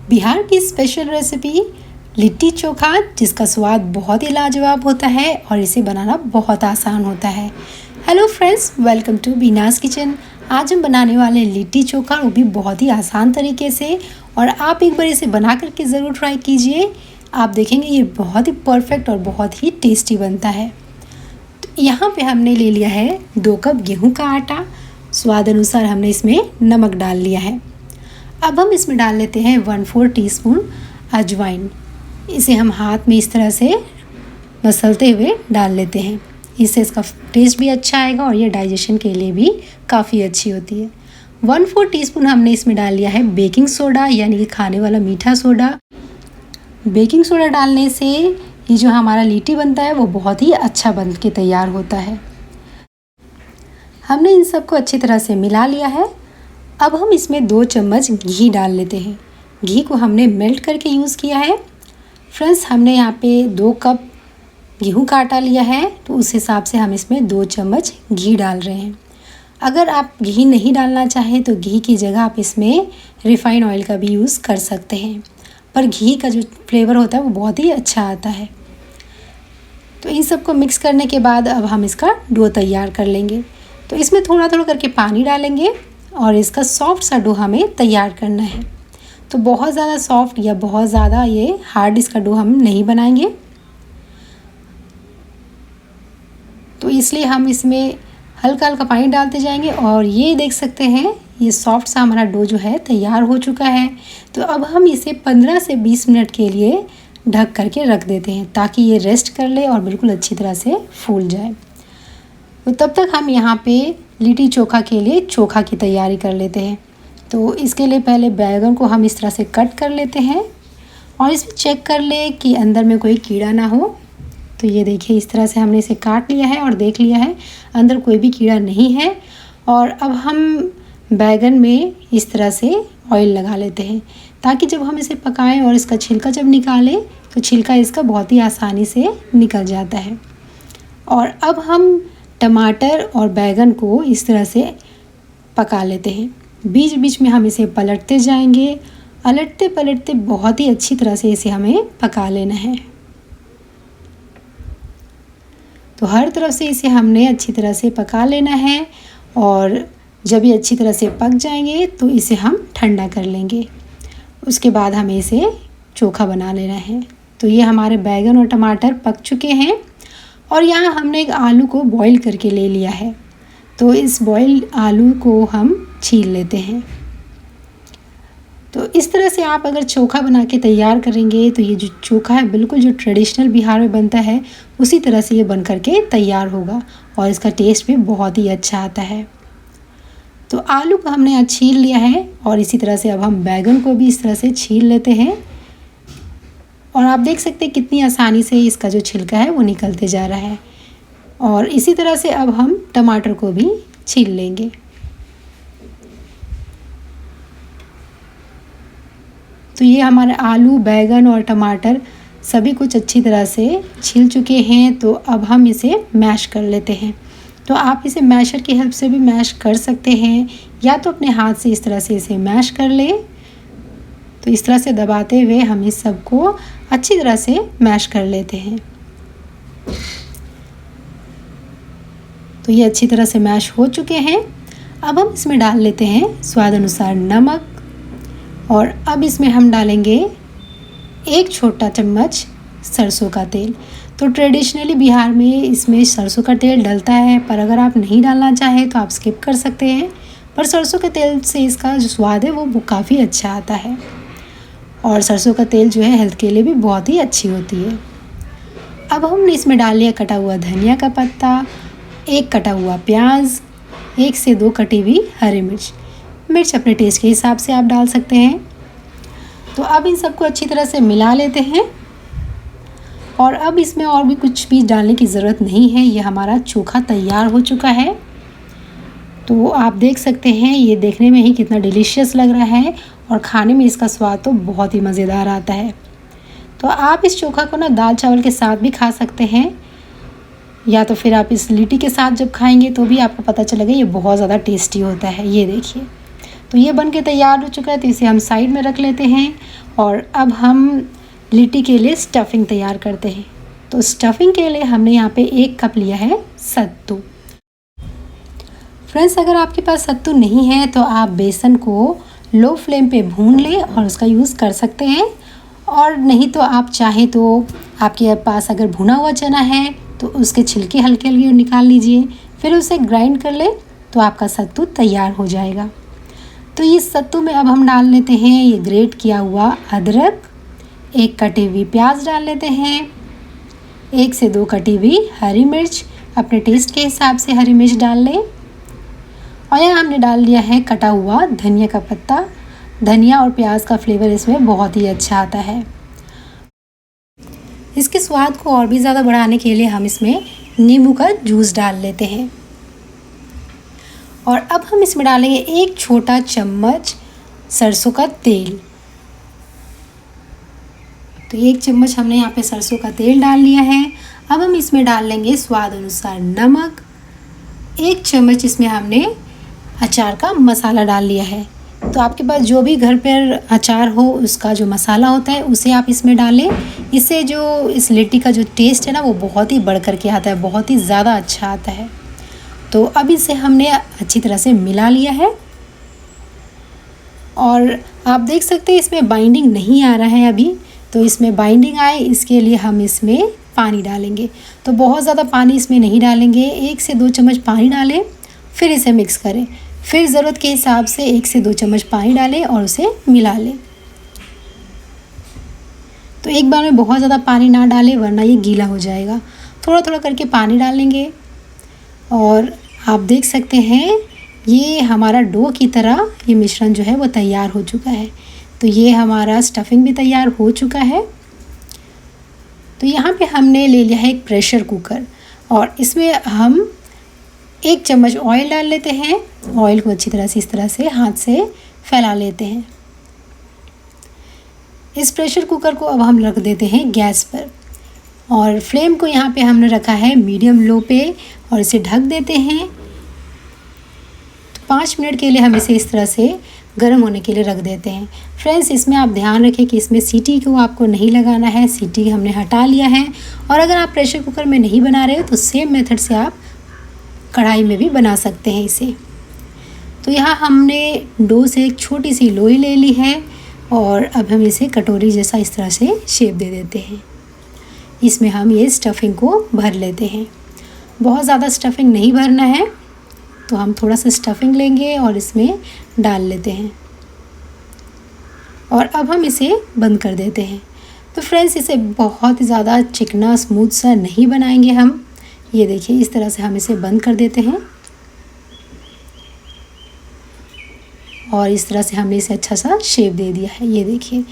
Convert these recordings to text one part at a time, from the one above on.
बिहार की special recipe litti chokha, जिसका स्वाद बहुत ही लाजवाब होता है और इसे बनाना बहुत आसान होता है। Hello friends, welcome to Beena's kitchen. आज हम बनाने वाले हैं लिट्टी चोखा, वो भी बहुत ही आसान तरीके से। और आप एक बार इसे बना करके ज़रूर ट्राई कीजिए। आप देखेंगे ये बहुत ही परफेक्ट और बहुत ही टेस्टी बनता है। तो यहाँ पे हमने ले लिया है 2 कप गेहूं का आटा। स्वाद अनुसार हमने इसमें नमक डाल लिया है। अब हम इसमें डाल लेते हैं 1/4 टीस्पून अजवाइन। इसे हम हाथ में इस तरह से मसलते हुए डाल लेते हैं। इससे इसका टेस्ट भी अच्छा आएगा और ये डाइजेशन के लिए भी काफ़ी अच्छी होती है। 1/4 टीस्पून हमने इसमें डाल लिया है बेकिंग सोडा, यानी कि खाने वाला मीठा सोडा। बेकिंग सोडा डालने से ये जो हमारा लिट्टी बनता है वो बहुत ही अच्छा बन के तैयार होता है। हमने इन सबको अच्छी तरह से मिला लिया है। अब हम इसमें 2 चम्मच घी डाल लेते हैं। घी को हमने मेल्ट करके यूज़ किया है। फ्रेंड्स, हमने यहाँ पे 2 कप गेहूं का आटा लिया है, तो उस हिसाब से हम इसमें 2 चम्मच घी डाल रहे हैं। अगर आप घी नहीं डालना चाहें तो घी की जगह आप इसमें रिफ़ाइंड ऑयल का भी यूज़ कर सकते हैं, पर घी का जो फ्लेवर होता है वो बहुत ही अच्छा आता है। तो इन सबको मिक्स करने के बाद अब हम इसका डो तैयार कर लेंगे। तो इसमें थोड़ा थोड़ा करके पानी डालेंगे और इसका सॉफ्ट सा डो हमें तैयार करना है। तो बहुत ज़्यादा सॉफ्ट या बहुत ज़्यादा ये हार्ड इसका डो हम नहीं बनाएंगे, तो इसलिए हम इसमें हल्का हल्का पानी डालते जाएंगे। और ये देख सकते हैं ये सॉफ्ट सा हमारा डो जो है तैयार हो चुका है। तो अब हम इसे 15 से 20 मिनट के लिए ढक करके रख देते हैं, ताकि ये रेस्ट कर ले और बिल्कुल अच्छी तरह से फूल जाए। तो तब तक हम यहाँ पे लिट्टी चोखा के लिए चोखा की तैयारी कर लेते हैं। तो इसके लिए पहले बैगन को हम इस तरह से कट कर लेते हैं और इसमें चेक कर ले कि अंदर में कोई कीड़ा ना हो। तो ये देखिए, इस तरह से हमने इसे काट लिया है और देख लिया है अंदर कोई भी कीड़ा नहीं है। और अब हम बैगन में इस तरह से ऑयल लगा लेते हैं, ताकि जब हम इसे पकाएं और इसका छिलका जब निकालें तो छिलका इसका बहुत ही आसानी से निकल जाता है। और अब हम टमाटर और बैगन को इस तरह से पका लेते हैं। बीच बीच में हम इसे पलटते जाएंगे, पलटते पलटते बहुत ही अच्छी तरह से इसे हमें पका लेना है। तो हर तरफ से इसे हमने अच्छी तरह से पका लेना है। और जब ये अच्छी तरह से पक जाएंगे तो इसे हम ठंडा कर लेंगे। उसके बाद हमें इसे चोखा बना लेना है। तो ये हमारे बैगन और टमाटर पक चुके हैं और यहाँ हमने एक आलू को बॉईल करके ले लिया है। तो इस बॉईल आलू को हम छील लेते हैं। तो इस तरह से आप अगर चोखा बना के तैयार करेंगे तो ये जो चोखा है बिल्कुल जो ट्रेडिशनल बिहार में बनता है उसी तरह से ये बन करके तैयार होगा और इसका टेस्ट भी बहुत ही अच्छा आता है। तो आलू को हमने यहाँ छील लिया है और इसी तरह से अब हम बैगन को भी इस तरह से छील लेते हैं। और आप देख सकते हैं कितनी आसानी से इसका जो छिलका है वो निकलते जा रहा है। और इसी तरह से अब हम टमाटर को भी छील लेंगे। तो ये हमारे आलू, बैगन और टमाटर सभी कुछ अच्छी तरह से छिल चुके हैं। तो अब हम इसे मैश कर लेते हैं। तो आप इसे मैशर की हेल्प से भी मैश कर सकते हैं, या तो अपने हाथ से इस तरह से इसे मैश कर लें। तो इस तरह से दबाते हुए हम इस सब को अच्छी तरह से मैश कर लेते हैं। तो ये अच्छी तरह से मैश हो चुके हैं। अब हम इसमें डाल लेते हैं स्वाद अनुसार नमक। और अब इसमें हम डालेंगे 1 छोटा चम्मच सरसों का तेल। तो ट्रेडिशनली बिहार में इसमें सरसों का तेल डलता है, पर अगर आप नहीं डालना चाहें तो आप स्किप कर सकते हैं। पर सरसों के तेल से इसका जो स्वाद है वो काफ़ी अच्छा आता है। और सरसों का तेल जो है हेल्थ के लिए भी बहुत ही अच्छी होती है। अब हमने इसमें डाल लिया कटा हुआ धनिया का पत्ता, 1 कटा हुआ प्याज, 1 से 2 कटी हुई हरी मिर्च अपने टेस्ट के हिसाब से आप डाल सकते हैं। तो अब इन सबको अच्छी तरह से मिला लेते हैं। और अब इसमें और भी कुछ भी डालने की ज़रूरत नहीं है, ये हमारा चोखा तैयार हो चुका है। तो आप देख सकते हैं ये देखने में ही कितना डिलीशियस लग रहा है और खाने में इसका स्वाद तो बहुत ही मज़ेदार आता है। तो आप इस चोखा को ना दाल चावल के साथ भी खा सकते हैं, या तो फिर आप इस लिट्टी के साथ जब खाएंगे तो भी आपको पता चलेगा ये बहुत ज़्यादा टेस्टी होता है। ये देखिए, तो ये बन के तैयार हो चुका है, तो इसे हम साइड में रख लेते हैं। और अब हम लिट्टी के लिए स्टफिंग तैयार करते हैं। तो स्टफिंग के लिए हमने यहाँ पे 1 कप लिया है सत्तू। फ्रेंड्स, अगर आपके पास सत्तू नहीं है तो आप बेसन को लो फ्लेम पे भून लें और उसका यूज़ कर सकते हैं। और नहीं तो आप चाहें तो आपके पास अगर भुना हुआ चना है तो उसके छिलके हल्के हल्के निकाल लीजिए, फिर उसे ग्राइंड कर लें तो आपका सत्तू तैयार हो जाएगा। तो इस सत्तू में अब हम डाल लेते हैं ये ग्रेट किया हुआ अदरक, 1 कटी हुई प्याज डाल लेते हैं, 1 से 2 कटी हुई हरी मिर्च, अपने टेस्ट के हिसाब से हरी मिर्च डाल लें। और यहाँ हमने डाल लिया है कटा हुआ धनिया का पत्ता। धनिया और प्याज का फ्लेवर इसमें बहुत ही अच्छा आता है। इसके स्वाद को और भी ज़्यादा बढ़ाने के लिए हम इसमें नींबू का जूस डाल लेते हैं। और अब हम इसमें डालेंगे 1 छोटा चम्मच सरसों का तेल। तो 1 चम्मच हमने यहाँ पे सरसों का तेल डाल लिया है। अब हम इसमें डाल लेंगे स्वाद अनुसार नमक। 1 चम्मच इसमें हमने अचार का मसाला डाल लिया है। तो आपके पास जो भी घर पर अचार हो उसका जो मसाला होता है उसे आप इसमें डालें। इससे जो इस लिट्टी का जो टेस्ट है ना वो बहुत ही बढ़ कर के आता है, बहुत ही ज़्यादा अच्छा आता है। तो अब इसे हमने अच्छी तरह से मिला लिया है। और आप देख सकते हैं इसमें बाइंडिंग नहीं आ रहा है अभी, तो इसमें बाइंडिंग आए इसके लिए हम इसमें पानी डालेंगे। तो बहुत ज़्यादा पानी इसमें नहीं डालेंगे, 1 से 2 चम्मच पानी डालें, फिर इसे मिक्स करें। फिर ज़रूरत के हिसाब से 1 से 2 चम्मच पानी डालें और उसे मिला लें। तो एक बार में बहुत ज़्यादा पानी ना डालें वरना ये गीला हो जाएगा। थोड़ा थोड़ा करके पानी डालेंगे और आप देख सकते हैं ये हमारा डो की तरह ये मिश्रण जो है वो तैयार हो चुका है। तो ये हमारा स्टफिंग भी तैयार हो चुका है। तो यहाँ पे हमने ले लिया है एक प्रेशर कुकर और इसमें हम 1 चम्मच ऑयल डाल लेते हैं। ऑयल को अच्छी तरह से इस तरह से हाथ से फैला लेते हैं। इस प्रेशर कुकर को अब हम रख देते हैं गैस पर और फ्लेम को यहाँ पे हमने रखा है मीडियम लो पे और इसे ढक देते हैं। तो 5 मिनट के लिए हम इसे इस तरह से गर्म होने के लिए रख देते हैं। फ्रेंड्स, इसमें आप ध्यान रखें कि इसमें सीटी को आपको नहीं लगाना है, सीटी हमने हटा लिया है। और अगर आप प्रेशर कुकर में नहीं बना रहे हो तो सेम मेथड से आप कढ़ाई में भी बना सकते हैं इसे। तो यहाँ हमने डो से एक छोटी सी लोई ले ली है और अब हम इसे कटोरी जैसा इस तरह से शेप दे देते हैं। इसमें हम ये स्टफिंग को भर लेते हैं। बहुत ज़्यादा स्टफिंग नहीं भरना है, तो हम थोड़ा सा स्टफिंग लेंगे और इसमें डाल लेते हैं और अब हम इसे बंद कर देते हैं। तो फ्रेंड्स, इसे बहुत ही ज़्यादा चिकना स्मूथ सा नहीं बनाएंगे हम। ये देखिए इस तरह से हम इसे बंद कर देते हैं और इस तरह से हमने इसे अच्छा सा शेप दे दिया है। ये देखिए,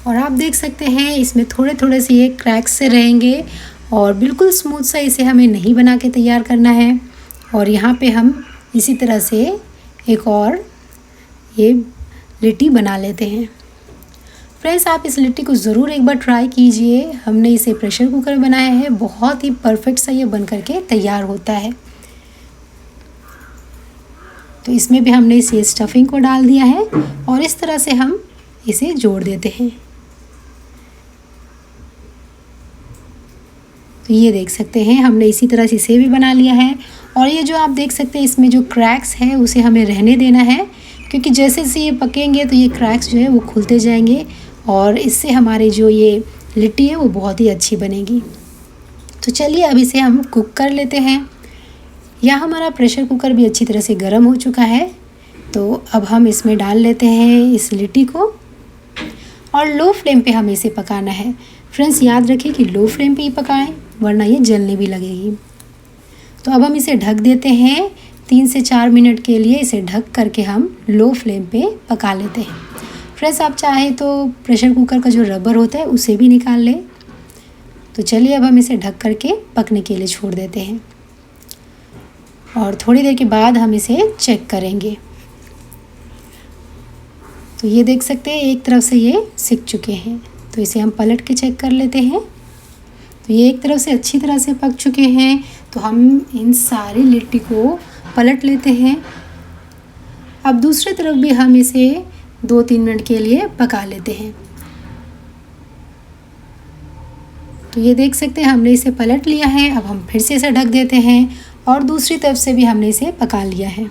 और आप देख सकते हैं इसमें थोड़े थोड़े से ये क्रैक्स से रहेंगे और बिल्कुल स्मूथ सा इसे हमें नहीं बना के तैयार करना है। और यहाँ पे हम इसी तरह से एक और ये लिट्टी बना लेते हैं। फ्रेंड्स, आप इस लिट्टी को ज़रूर एक बार ट्राई कीजिए। हमने इसे प्रेशर कुकर में बनाया है, बहुत ही परफेक्ट सा ये बन करके तैयार होता है। तो इसमें भी हमने इस स्टफिंग को डाल दिया है और इस तरह से हम इसे जोड़ देते हैं। तो ये देख सकते हैं हमने इसी तरह से इसे भी बना लिया है। और ये जो आप देख सकते हैं इसमें जो क्रैक्स है उसे हमें रहने देना है, क्योंकि जैसे जैसे ये पकेंगे तो ये क्रैक्स जो है वो खुलते जाएंगे और इससे हमारी जो ये लिट्टी है वो बहुत ही अच्छी बनेगी। तो चलिए अब इसे हम कुक कर लेते हैं। यह हमारा प्रेशर कुकर भी अच्छी तरह से गर्म हो चुका है। तो अब हम इसमें डाल लेते हैं इस लिट्टी को और लो फ्लेम पे हमें इसे पकाना है। फ्रेंड्स, याद रखें कि लो फ्लेम पे ही पकाएं वरना ये जलने भी लगेगी। तो अब हम इसे ढक देते हैं 3 से 4 मिनट के लिए। इसे ढक करके हम लो फ्लेम पे पका लेते हैं। फ्रेंड्स, आप चाहें तो प्रेशर कुकर का जो रबर होता है उसे भी निकाल लें। तो चलिए अब हम इसे ढक करके पकने के लिए छोड़ देते हैं और थोड़ी देर के बाद हम इसे चेक करेंगे। तो ये देख सकते हैं एक तरफ से ये सिक चुके हैं, तो इसे हम पलट के चेक कर लेते हैं। तो ये एक तरफ से अच्छी तरह से पक चुके हैं। तो हम इन सारी लिट्टी को पलट लेते हैं अब दूसरी तरफ भी हम इसे 2-3 मिनट के लिए पका लेते हैं। तो ये देख सकते हैं हमने इसे पलट लिया है। अब हम फिर से इसे ढक देते हैं और दूसरी तरफ से भी हमने इसे पका लिया है।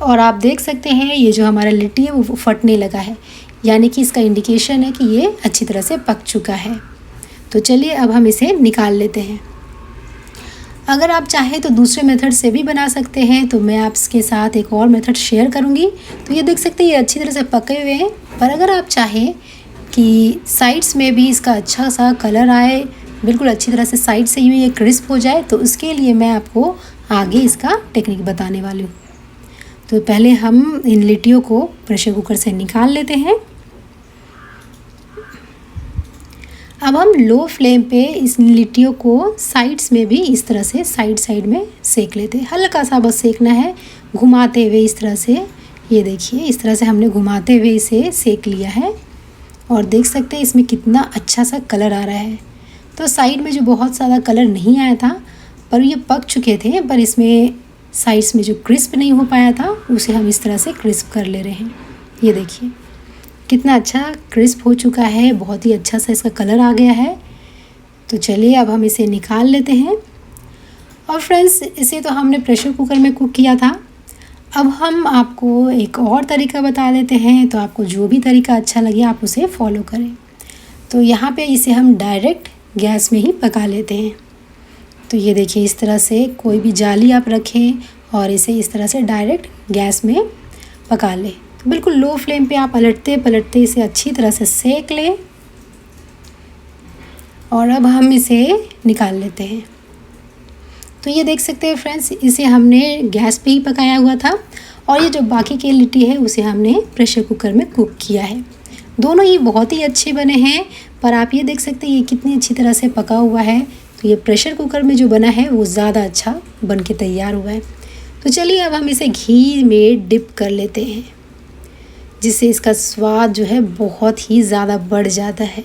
और आप देख सकते हैं ये जो हमारा लिट्टी है वो फटने लगा है, यानी कि इसका इंडिकेशन है कि ये अच्छी तरह से पक चुका है। तो चलिए अब हम इसे निकाल लेते हैं। अगर आप चाहें तो दूसरे मेथड से भी बना सकते हैं, तो मैं आपके साथ एक और मेथड शेयर करूंगी। तो ये देख सकते हैं ये अच्छी तरह से पके हुए हैं, पर अगर आप चाहें कि साइड्स में भी इसका अच्छा सा कलर आए, बिल्कुल अच्छी तरह से साइड से यूँ ये क्रिस्प हो जाए, तो उसके लिए मैं आपको आगे इसका टेक्निक बताने वाली हूँ। तो पहले हम इन लिट्टियों को प्रेशर कुकर से निकाल लेते हैं। अब हम लो फ्लेम पे इस लिट्टियों को साइड्स में भी इस तरह से साइड में सेक लेते हैं। हल्का सा बस सेकना है, घुमाते हुए इस तरह से। ये देखिए इस तरह से हमने घुमाते हुए इसे सेक लिया है और देख सकते हैं इसमें कितना अच्छा सा कलर आ रहा है। तो साइड में जो बहुत ज़्यादा कलर नहीं आया था, पर ये पक चुके थे, पर इसमें साइड्स में जो क्रिस्प नहीं हो पाया था उसे हम इस तरह से क्रिस्प कर ले रहे हैं। ये देखिए कितना अच्छा क्रिस्प हो चुका है, बहुत ही अच्छा सा इसका कलर आ गया है। तो चलिए अब हम इसे निकाल लेते हैं। और फ्रेंड्स इसे तो हमने प्रेशर कुकर में कुक किया था। अब हम आपको एक और तरीका बता देते हैं, तो आपको जो भी तरीका अच्छा लगे आप उसे फॉलो करें। तो यहाँ पे इसे हम डायरेक्ट गैस में ही पका लेते हैं। तो ये देखिए इस तरह से कोई भी जाली आप रखें और इसे इस तरह से डायरेक्ट गैस में पका लें। बिल्कुल लो फ्लेम पे आप पलटते पलटते इसे अच्छी तरह से सेक लें। और अब हम इसे निकाल लेते हैं। तो ये देख सकते हैं फ्रेंड्स, इसे हमने गैस पे ही पकाया हुआ था और ये जो बाकी की लिट्टी है उसे हमने प्रेशर कुकर में कुक किया है। दोनों ही बहुत ही अच्छे बने हैं, पर आप ये देख सकते हैं ये कितनी अच्छी तरह से पका हुआ है। तो ये प्रेशर कुकर में जो बना है वो ज़्यादा अच्छा बन के तैयार हुआ है। तो चलिए अब हम इसे घी में डिप कर लेते हैं, जिससे इसका स्वाद जो है बहुत ही ज़्यादा बढ़ जाता है।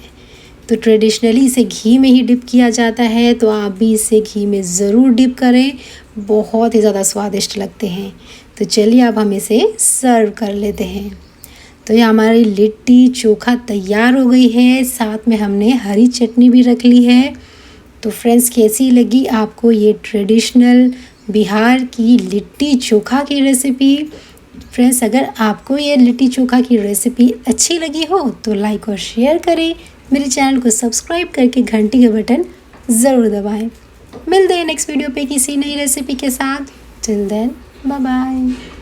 तो ट्रेडिशनली इसे घी में ही डिप किया जाता है, तो आप भी इसे घी में ज़रूर डिप करें, बहुत ही ज़्यादा स्वादिष्ट लगते हैं। तो चलिए अब हम इसे सर्व कर लेते हैं। तो ये हमारी लिट्टी चोखा तैयार हो गई है, साथ में हमने हरी चटनी भी रख ली है। तो फ्रेंड्स कैसी लगी आपको ये ट्रेडिशनल बिहार की लिट्टी चोखा की रेसिपी? फ्रेंड्स अगर आपको ये लिट्टी चोखा की रेसिपी अच्छी लगी हो तो लाइक और शेयर करें, मेरे चैनल को सब्सक्राइब करके घंटी का बटन ज़रूर दबाएं। मिलते हैं नेक्स्ट वीडियो पे किसी नई रेसिपी के साथ। Till then bye bye.